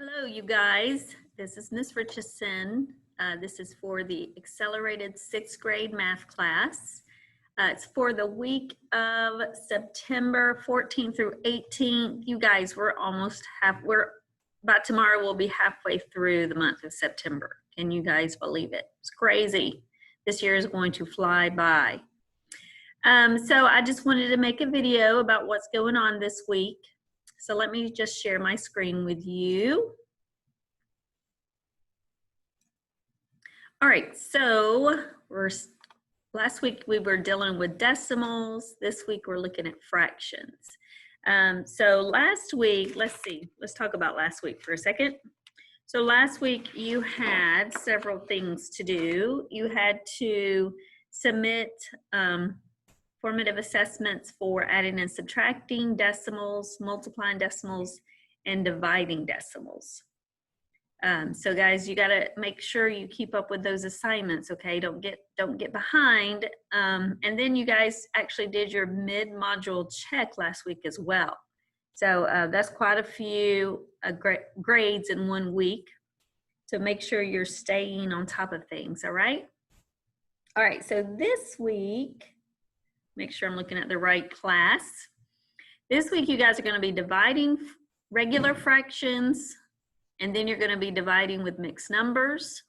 Hello, you guys. This is Miss Richardson. This is for the accelerated 6th grade math class. It's for the week of September 14th through 18th. You guys, we're about tomorrow we'll be halfway through the month of September. Can you guys believe it? It's crazy. This year is going to fly by. So I just wanted to make a video about what's going on this week. So let me just share my screen with you. All right, so last week we were dealing with decimals. This week we're looking at fractions. So last week, let's talk about last week for a second. So last week you had several things to do. You had to submit formative assessments for adding and subtracting decimals, multiplying decimals, and dividing decimals. So guys, you got to make sure you keep up with those assignments, okay? Don't get behind. And then you guys actually did your mid-module check last week as well. So that's quite a few grades in 1 week. So make sure you're staying on top of things, all right? All right, so this week, make sure I'm looking at the right class. This week, you guys are going to be dividing regular fractions, and then you're going to be dividing with mixed numbers.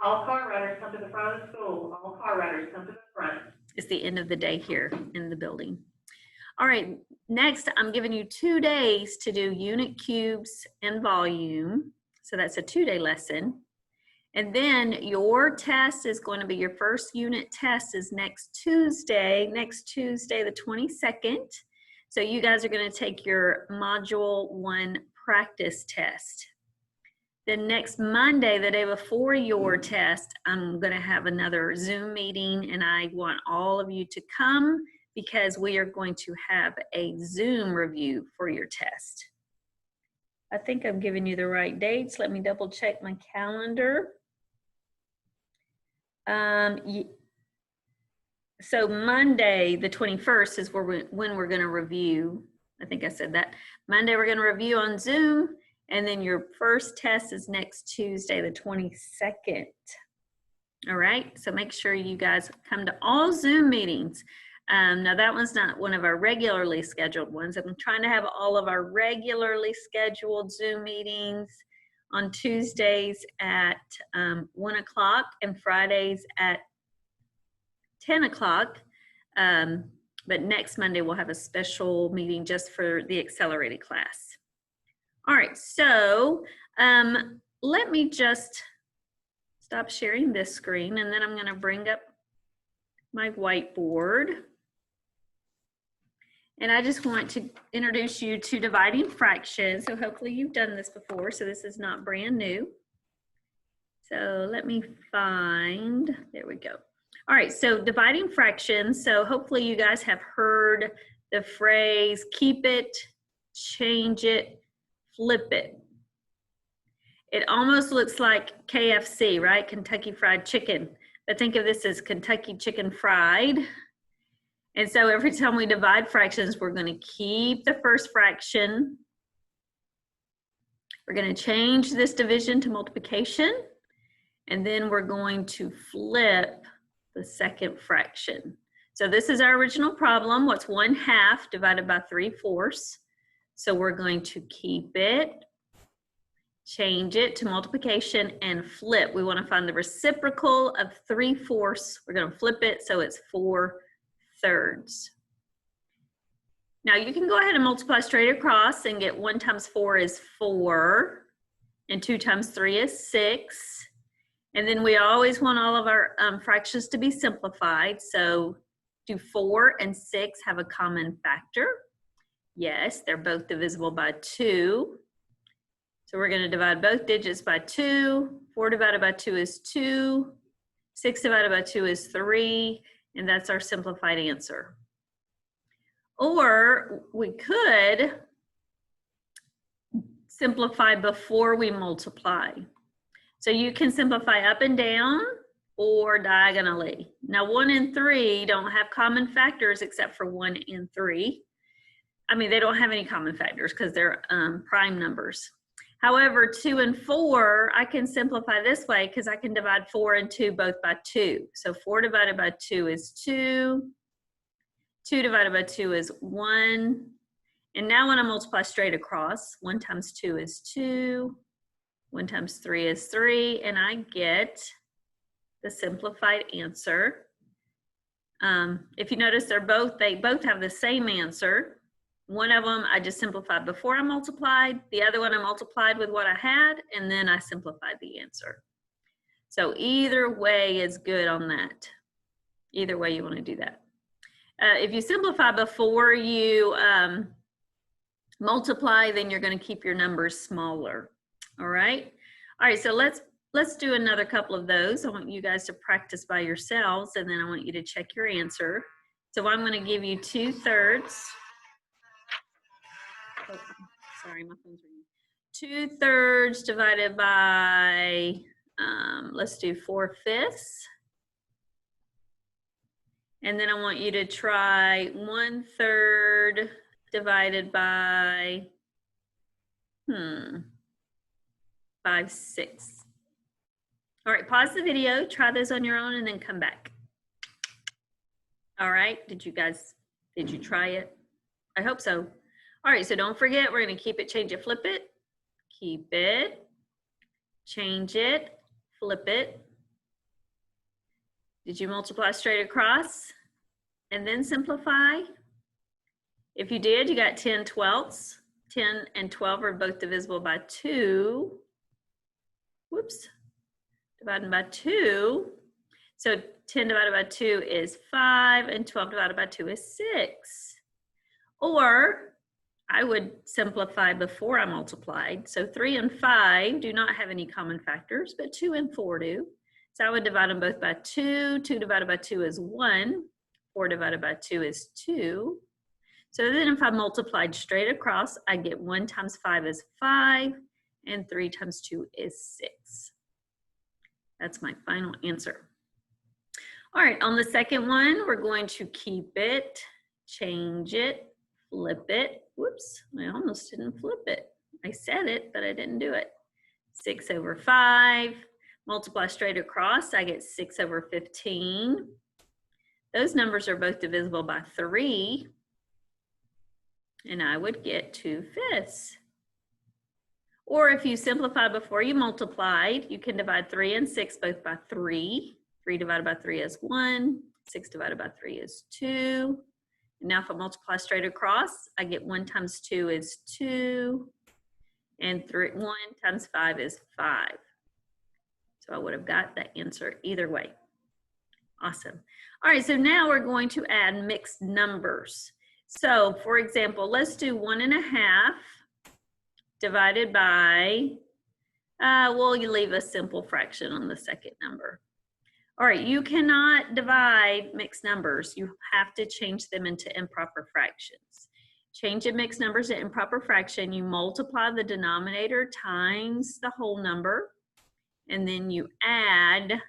All car riders come to the front of the school. All car riders come to the front. It's the end of the day here in the building. All right, next, I'm giving you 2 days to do unit cubes and volume. So that's a 2-day lesson. And then your test is going to be, your first unit test is next Tuesday the 22nd. So you guys are going to take your module 1 practice test. Then next Monday, the day before your test, I'm going to have another Zoom meeting, and I want all of you to come because we are going to have a Zoom review for your test. I think I'm giving you the right dates. Let me double check my calendar. So Monday, the 21st is when we're going to review. I think I said that. Monday, we're going to review on Zoom, and then your first test is next Tuesday, the 22nd. All right, so make sure you guys come to all Zoom meetings. Now that one's not one of our regularly scheduled ones. I'm trying to have all of our regularly scheduled Zoom meetings on Tuesdays at 1 o'clock and Fridays at 10 o'clock. But next Monday, we'll have a special meeting just for the accelerated class. All right, so let me just stop sharing this screen, and then I'm gonna bring up my whiteboard. And I just want to introduce you to dividing fractions. So hopefully you've done this before, so this is not brand new. So let me find, there we go. All right, so dividing fractions. So hopefully you guys have heard the phrase, keep it, change it, flip it. It almost looks like KFC, right? Kentucky Fried Chicken. But think of this as Kentucky Chicken Fried. And so every time we divide fractions, we're going to keep the first fraction. We're going to change this division to multiplication. And then we're going to flip the second fraction. So this is our original problem. What's 1/2 divided by 3/4? So we're going to keep it, change it to multiplication, and flip. We want to find the reciprocal of 3/4. We're going to flip it so it's 4/3. Now you can go ahead and multiply straight across and get 1 times 4 is 4, and 2 times 3 is 6. And then we always want all of our fractions to be simplified. So do 4 and 6 have a common factor? Yes, they're both divisible by 2. So we're going to divide both digits by 2. 4 divided by 2 is 2. 6 divided by 2 is 3. And that's our simplified answer. Or we could simplify before we multiply. So you can simplify up and down or diagonally. Now 1 and 3 don't have common factors except for 1 and 3. I mean, they don't have any common factors because they're prime numbers. However, 2 and 4, I can simplify this way because I can divide 4 and 2 both by 2. So 4 divided by 2 is 2. 2 divided by 2 is 1. And now when I multiply straight across, 1 times 2 is 2. 1 times 3 is 3. And I get the simplified answer. If you notice, they both have the same answer. One of them I just simplified before I multiplied. The other one I multiplied with what I had, and then I simplified the answer. So either way is good on that. Either way you want to do that. If you simplify before you multiply, then you're going to keep your numbers smaller. All right. All right. So let's do another couple of those. I want you guys to practice by yourselves, and then I want you to check your answer. So I'm going to give you 2/3. Oh, sorry, my phone's ringing. 2/3 divided by, let's do 4/5. And then I want you to try 1/3 divided by 5/6. All right, pause the video, try those on your own, and then come back. All right, did you try it? I hope so. All right, so don't forget, we're going to keep it, change it, flip it. Keep it, change it, flip it. Did you multiply straight across and then simplify? If you did, you got 10/12. 10 and 12 are both divisible by 2. Whoops, dividing by 2. So 10 divided by 2 is 5, and 12 divided by 2 is 6. Or I would simplify before I multiplied. So 3 and 5 do not have any common factors, but 2 and 4 do. So I would divide them both by 2. 2 divided by 2 is 1. 4 divided by 2 is 2. So then if I multiplied straight across, I get 1 times 5 is 5, and 3 times 2 is 6. That's my final answer. All right, on the second one, we're going to keep it, change it, flip it. Whoops, I almost didn't flip it. I said it, but I didn't do it. 6/5. Multiply straight across, I get 6/15. Those numbers are both divisible by 3. And I would get 2/5. Or if you simplify before you multiplied, you can divide 3 and 6 both by 3. 3 divided by 3 is 1. 6 divided by 3 is 2. And now if I multiply straight across, I get 1 times 2 is 2. And 1 times 5 is 5. So I would have got that answer either way. Awesome. All right, so now we're going to add mixed numbers. So for example, let's do 1/2 divided by, you leave a simple fraction on the second number. All right, you cannot divide mixed numbers. You have to change them into improper fractions. Change the mixed numbers to improper fraction. You multiply the denominator times the whole number, and then you add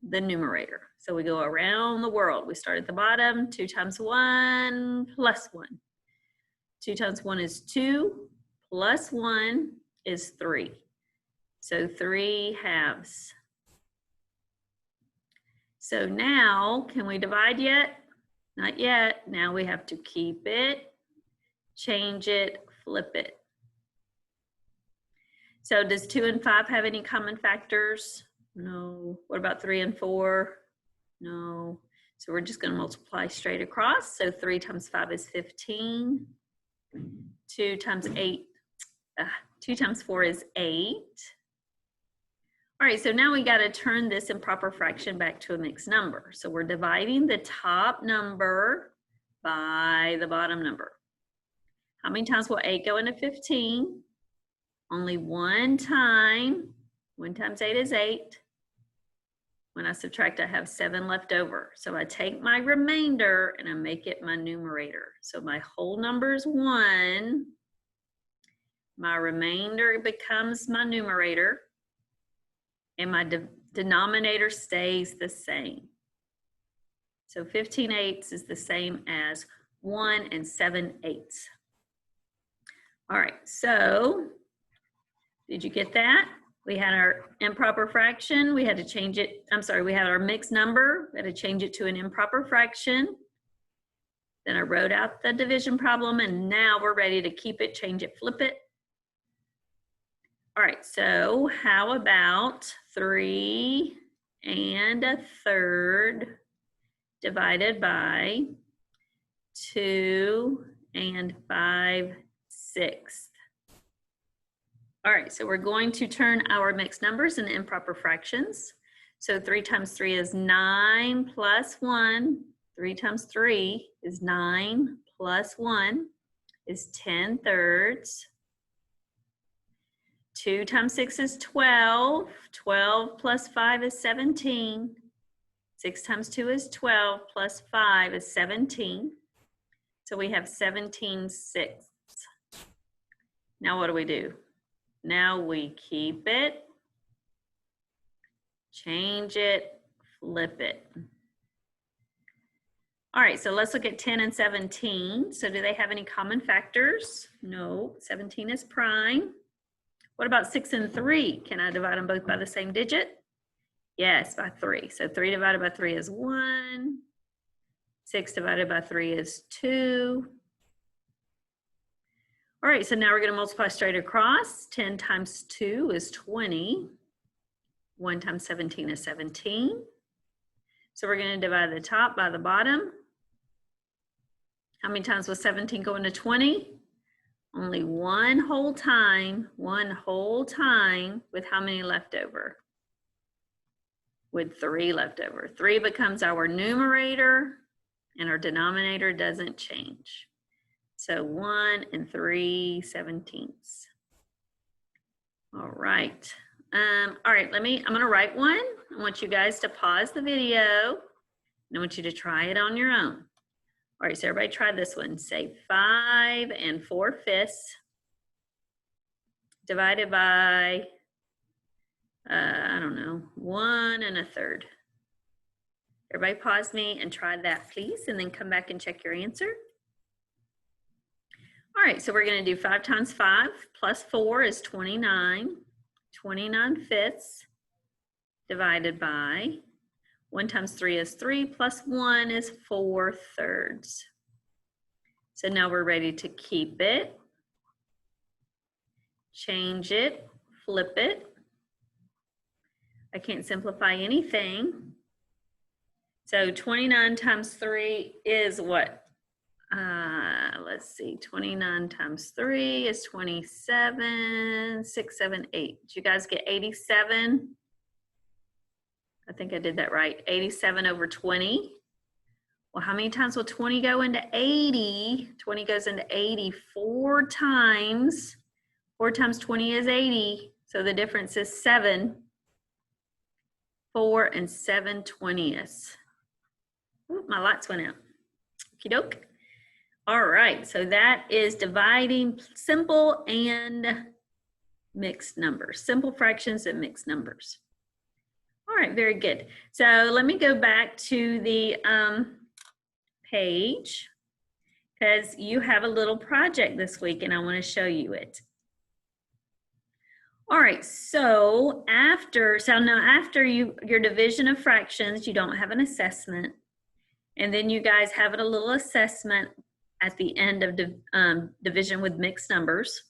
the numerator. So we go around the world. We start at the bottom, 2 times 1 plus 1. 2 times 1 is 2, plus 1 is 3. So 3/2. So now, can we divide yet? Not yet. Now we have to keep it, change it, flip it. So does 2 and 5 have any common factors? No. What about 3 and 4? No. So we're just going to multiply straight across. So 3 times 5 is 15. 2 times 4 is 8. All right, so now we got to turn this improper fraction back to a mixed number. So we're dividing the top number by the bottom number. How many times will 8 go into 15? Only one time. 1 times 8 is 8. When I subtract, I have 7 left over. So I take my remainder and I make it my numerator. So my whole number is 1. My remainder becomes my numerator, and my denominator stays the same. So 15/8 is the same as 1 7/8. All right, so did you get that? We had our improper fraction. We had to change it. I'm sorry, we had our mixed number. We had to change it to an improper fraction. Then I wrote out the division problem, and now we're ready to keep it, change it, flip it. All right, so how about 3 1/3 divided by 2 5/6? All right, so we're going to turn our mixed numbers into improper fractions. So 3 times 3 is 9 plus 1. 3 times 3 is 9 plus 1 is 10/3. 2 times 6 is 12. 12 plus 5 is 17. 6 times 2 is 12 plus 5 is 17. So we have 17/6. Now what do we do? Now we keep it, change it, flip it. All right, so let's look at 10 and 17. So do they have any common factors? No, 17 is prime. What about 6 and 3? Can I divide them both by the same digit? Yes, by 3. So 3 divided by 3 is 1. 6 divided by 3 is 2. All right, so now we're going to multiply straight across. 10 times 2 is 20. 1 times 17 is 17. So we're going to divide the top by the bottom. How many times was 17 going to 20? Only one whole time, with how many left over? With 3 left over. 3 becomes our numerator, and our denominator doesn't change. So 1 3/17. All right. I'm going to write one. I want you guys to pause the video, and I want you to try it on your own. All right, so everybody try this one. Say 5 4/5 divided by, 1 1/3. Everybody pause me and try that, please, and then come back and check your answer. All right, so we're going to do 5 times 5 plus 4 is 29. 29/5 divided by 1 times 3 is 3 plus 1 is 4/3. So now we're ready to keep it, change it, flip it. I can't simplify anything. So 29 times 3 is what? Let's see, 29 times 3 is 27, 6, 7, 8. Did you guys get 87? I think I did that right. 87 over 20. Well, how many times will 20 go into 80? 20 goes into 80 4 times. 4 times 20 is 80. So the difference is 7. 4 7/20. Ooh, my lights went out. Okie doke. All right, so that is dividing simple and mixed numbers, simple fractions and mixed numbers. All right, very good. So let me go back to the page, because you have a little project this week and I want to show you it. All right, so after your division of fractions, you don't have an assessment. And then you guys have a little assessment at the end of division with mixed numbers.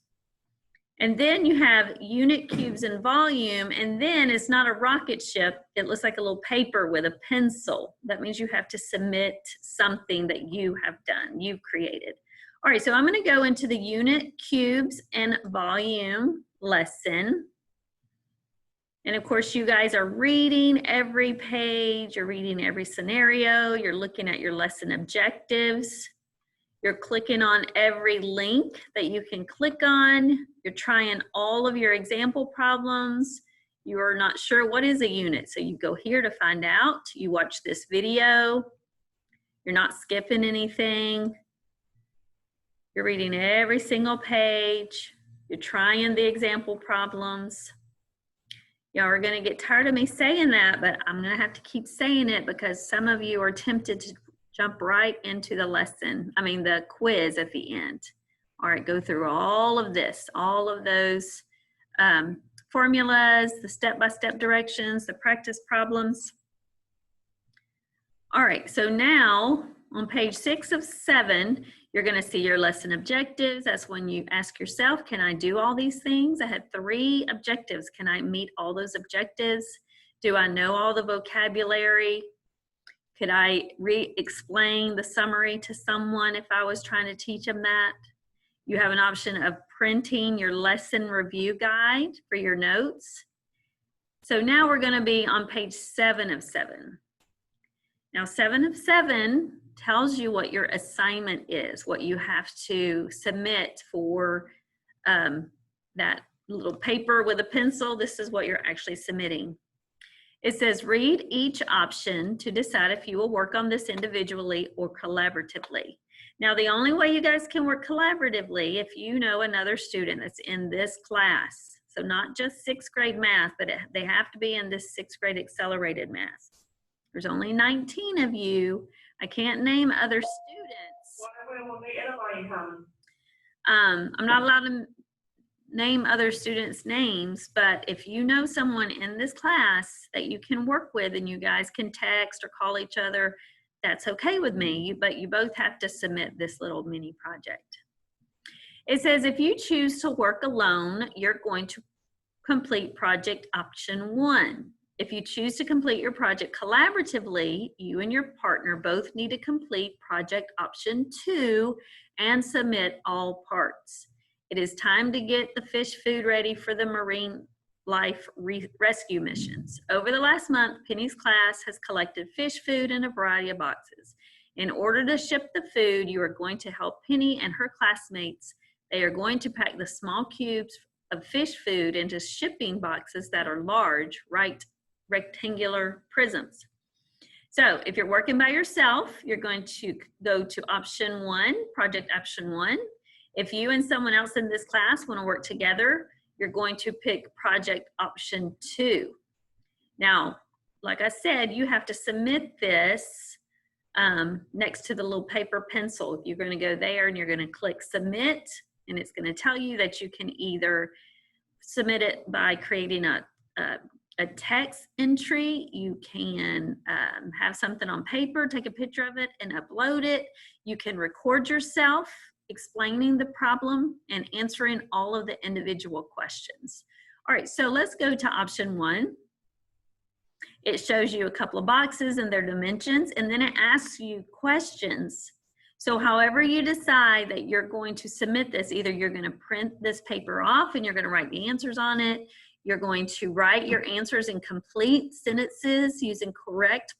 And then you have unit, cubes, and volume, and then it's not a rocket ship. It looks like a little paper with a pencil. That means you have to submit something that you have done, you've created. All right, so I'm gonna go into the unit, cubes, and volume lesson. And of course, you guys are reading every page, you're reading every scenario, you're looking at your lesson objectives. You're clicking on every link that you can click on. You're trying all of your example problems. You are not sure what is a unit, so you go here to find out. You watch this video. You're not skipping anything. You're reading every single page. You're trying the example problems. Y'all are gonna get tired of me saying that, but I'm gonna have to keep saying it because some of you are tempted to jump right into the lesson, the quiz at the end. All right, go through all of this, all of those formulas, the step-by-step directions, the practice problems. All right, so now on page 6 of 7, you're going to see your lesson objectives. That's when you ask yourself, can I do all these things? I had 3 objectives. Can I meet all those objectives? Do I know all the vocabulary? Could I re-explain the summary to someone if I was trying to teach them that? You have an option of printing your lesson review guide for your notes. So now we're going to be on page 7 of 7. Now 7 of 7 tells you what your assignment is, what you have to submit for that little paper with a pencil. This is what you're actually submitting. It says, read each option to decide if you will work on this individually or collaboratively. Now, the only way you guys can work collaboratively if you know another student that's in this class. So not just 6th grade math, but they have to be in this 6th grade accelerated math. There's only 19 of you. I can't name other students. What will be everybody come? I'm not allowed to name other students' names, but if you know someone in this class that you can work with and you guys can text or call each other, that's okay with me, but you both have to submit this little mini project. It says if you choose to work alone, you're going to complete project option 1. If you choose to complete your project collaboratively, you and your partner both need to complete project option 2 and submit all parts. It is time to get the fish food ready for the marine life rescue missions. Over the last month, Penny's class has collected fish food in a variety of boxes. In order to ship the food, you are going to help Penny and her classmates. They are going to pack the small cubes of fish food into shipping boxes that are large, rectangular prisms. So if you're working by yourself, you're going to go to option 1, project option 1. If you and someone else in this class want to work together, you're going to pick project option 2. Now, like I said, you have to submit this next to the little paper pencil. You're going to go there and you're going to click submit, and it's going to tell you that you can either submit it by creating a text entry. You can have something on paper, take a picture of it and upload it. You can record yourself explaining the problem and answering all of the individual questions. All right, so let's go to option 1. It shows you a couple of boxes and their dimensions, and then it asks you questions. So however you decide that you're going to submit this, either you're going to print this paper off and you're going to write the answers on it, you're going to write your answers in complete sentences using correct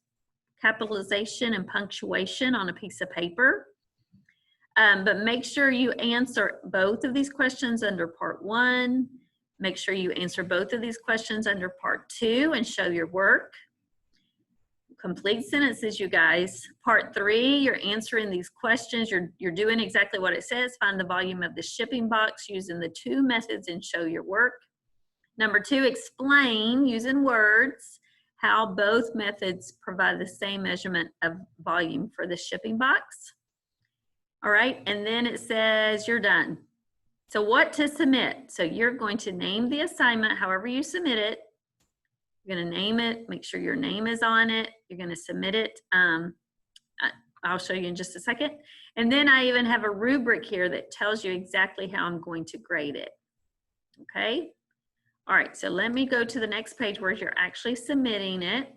capitalization and punctuation on a piece of paper. But make sure you answer both of these questions under part 1. Make sure you answer both of these questions under part 2 and show your work. Complete sentences, you guys. Part 3, you're answering these questions. You're doing exactly what it says. Find the volume of the shipping box using the 2 methods and show your work. Number 2, explain using words how both methods provide the same measurement of volume for the shipping box. All right, and then it says you're done. So what to submit? So you're going to name the assignment however you submit it. You're going to name it, make sure your name is on it. You're going to submit it. I'll show you in just a second. And then I even have a rubric here that tells you exactly how I'm going to grade it. Okay? All right, so let me go to the next page where you're actually submitting it.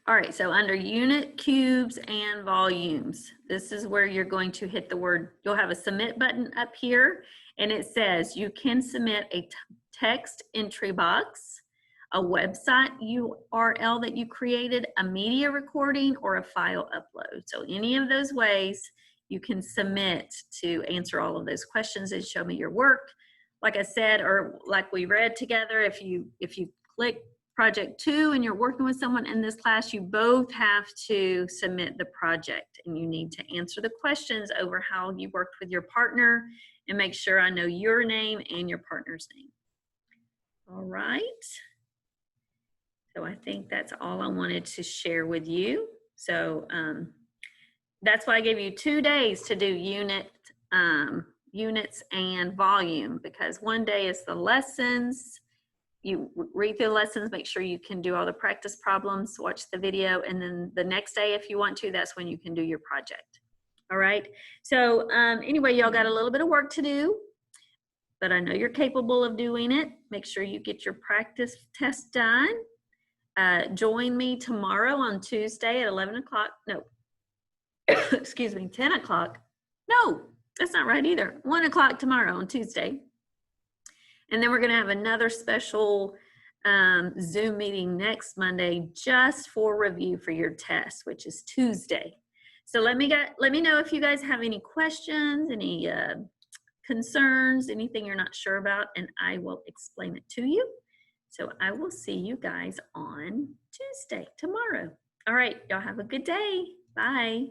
All right, so under unit, cubes, and volumes, this is where you're going to hit the word, you'll have a submit button up here, and it says you can submit a text entry box, a website URL that you created, a media recording, or a file upload. So any of those ways you can submit to answer all of those questions and show me your work. Like I said, or like we read together, if you click project 2 and you're working with someone in this class, you both have to submit the project and you need to answer the questions over how you worked with your partner and make sure I know your name and your partner's name. All right. So I think that's all I wanted to share with you. So that's why I gave you 2 days to do units and volume, because one day is the lessons. You read through the lessons, make sure you can do all the practice problems, watch the video, and then the next day, if you want to, that's when you can do your project. All right. So anyway, y'all got a little bit of work to do, but I know you're capable of doing it. Make sure you get your practice test done. Join me tomorrow on Tuesday at 11 o'clock. No, excuse me, 10 o'clock. No, that's not right either. 1 o'clock tomorrow on Tuesday. And then we're going to have another special Zoom meeting next Monday just for review for your test, which is Tuesday. So let me know if you guys have any questions, any concerns, anything you're not sure about, and I will explain it to you. So I will see you guys on Tuesday, tomorrow. All right, y'all have a good day. Bye.